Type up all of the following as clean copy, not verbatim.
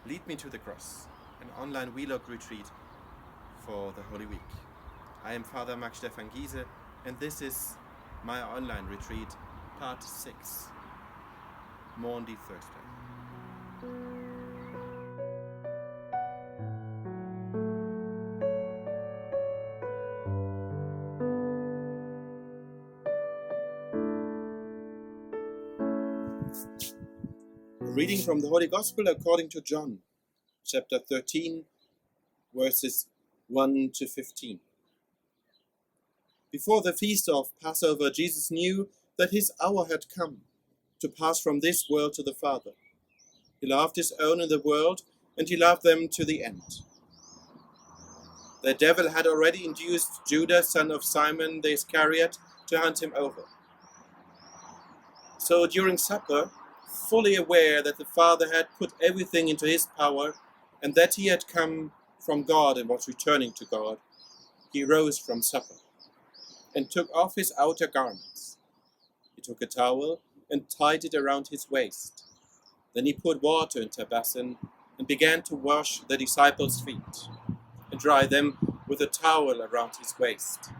Lead Me to the Cross, an online vlog retreat for the Holy Week. I am Father Max Stefan Giese, and this is my online retreat, part 6, Maundy Thursday. Reading from the Holy Gospel according to John, chapter 13, verses 1 to 15. Before the feast of Passover, Jesus knew that his hour had come to pass from this world to the Father. He loved his own in the world, and he loved them to the end. The devil had already induced Judas, son of Simon the Iscariot, to hand him over. So during supper, fully aware that the Father had put everything into his power, and that he had come from God and was returning to God, he rose from supper and took off his outer garments. He took a towel and tied it around his waist. Then he poured water into a basin and began to wash the disciples' feet and dry them with a towel around his waist.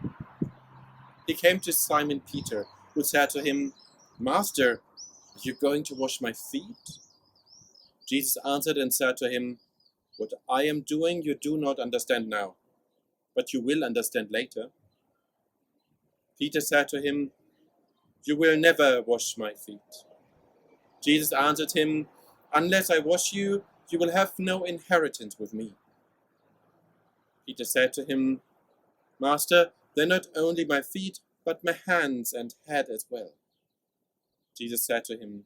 He came to Simon Peter, who said to him, "Master, are you going to wash my feet?" Jesus answered and said to him, "What I am doing you do not understand now, but you will understand later." Peter said to him, "You will never wash my feet." Jesus answered him, "Unless I wash you, you will have no inheritance with me." Peter said to him, "Master, then not only my feet, but my hands and head as well." Jesus said to him,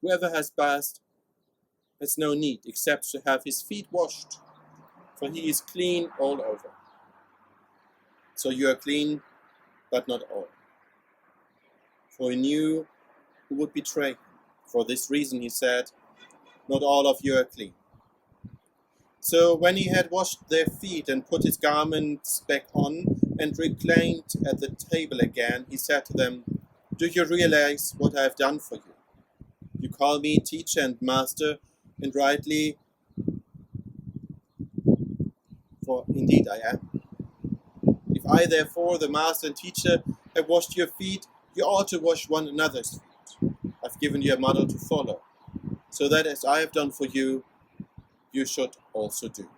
"Whoever has bathed has no need except to have his feet washed, for he is clean all over. So you are clean, but not all." For he knew who would betray him. For this reason he said, "Not all of you are clean." So when he had washed their feet and put his garments back on and reclined at the table again, he said to them, "Do you realize what I have done for you? You call me teacher and master, and rightly, for indeed I am. If I, therefore, the master and teacher, have washed your feet, you ought to wash one another's feet. I've given you a model to follow, so that as I have done for you, you should also do."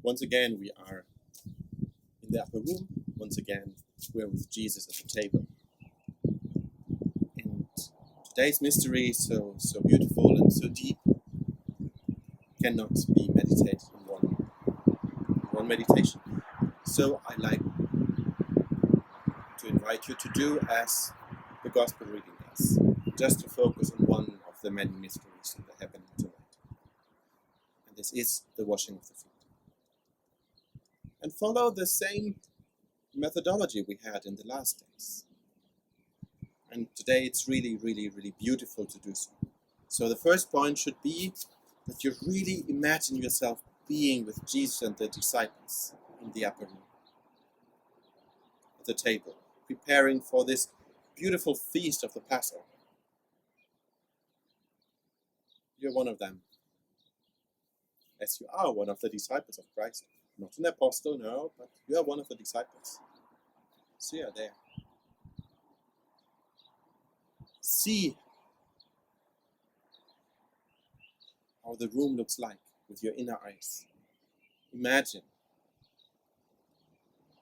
Once again, we are in the upper room. Once again, we're with Jesus at the table. And today's mystery is so beautiful and so deep, cannot be meditated in one meditation. So I like to invite you to do as the Gospel reading does, just to focus on one of the many mysteries that are happening tonight. And this is the washing of the feet. And follow the same methodology we had in the last days. And today it's really beautiful to do so. So the first point should be that you really imagine yourself being with Jesus and the disciples in the upper room, at the table, preparing for this beautiful feast of the Passover. You're one of them, as you are one of the disciples of Christ. Not an apostle, no, but you are one of the disciples. So you are there. See how the room looks like with your inner eyes. Imagine.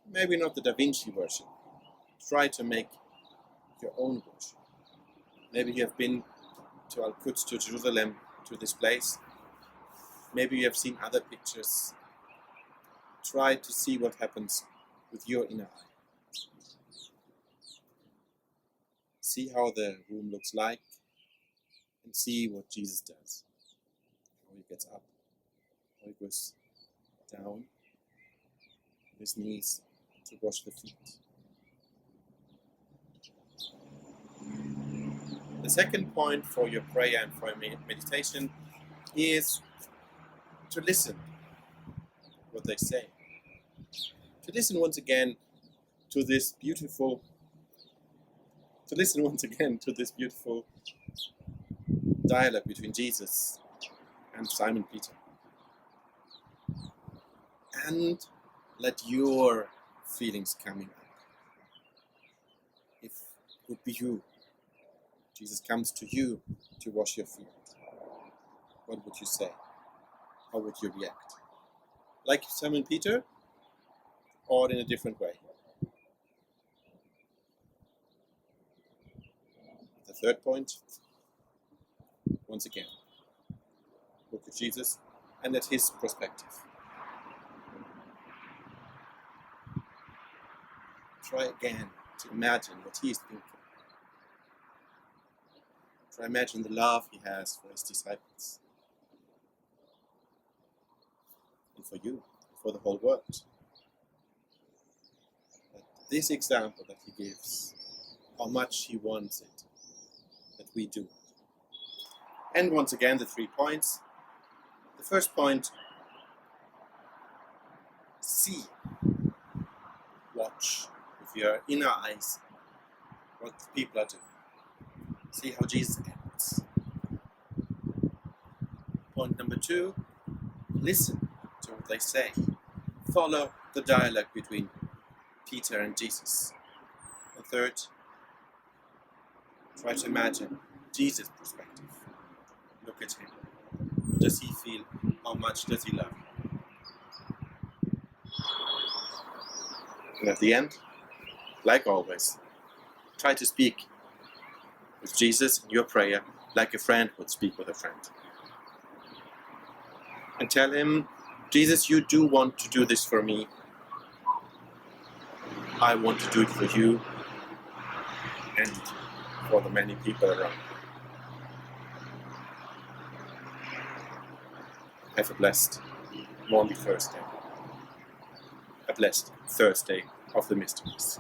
Maybe not the Da Vinci version. Try to make your own version. Maybe you have been to Al-Quds, to Jerusalem, to this place. Maybe you have seen other pictures. Try to see what happens with your inner eye. See how the room looks like, and see what Jesus does. How he gets up, how he goes down on his knees to wash the feet. The second point for your prayer and for your meditation is to listen what they say. To listen once again to this beautiful dialogue between Jesus and Simon Peter. And let your feelings coming up. If it would be you, Jesus comes to you to wash your feet, what would you say? How would you react? Like Simon Peter, or in a different way? The third point, once again, look at Jesus and at his perspective. Try again to imagine what he is thinking. Try to imagine the love he has for his disciples. And for you, for the whole world. But this example that he gives, how much he wants it, that we do. And once again, the 3 points. The first point, see, watch with your inner eyes what the people are doing. See how Jesus acts. Point number 2, listen to what they say. Follow the dialogue between Peter and Jesus. And third, try to imagine Jesus' perspective. Look at him. What does he feel? How much does he love you? And at the end, like always, try to speak with Jesus in your prayer like a friend would speak with a friend. And tell him, Jesus, you do want to do this for me. I want to do it for you and for the many people around. Have a blessed Maundy Thursday. A blessed Thursday of the Mysteries.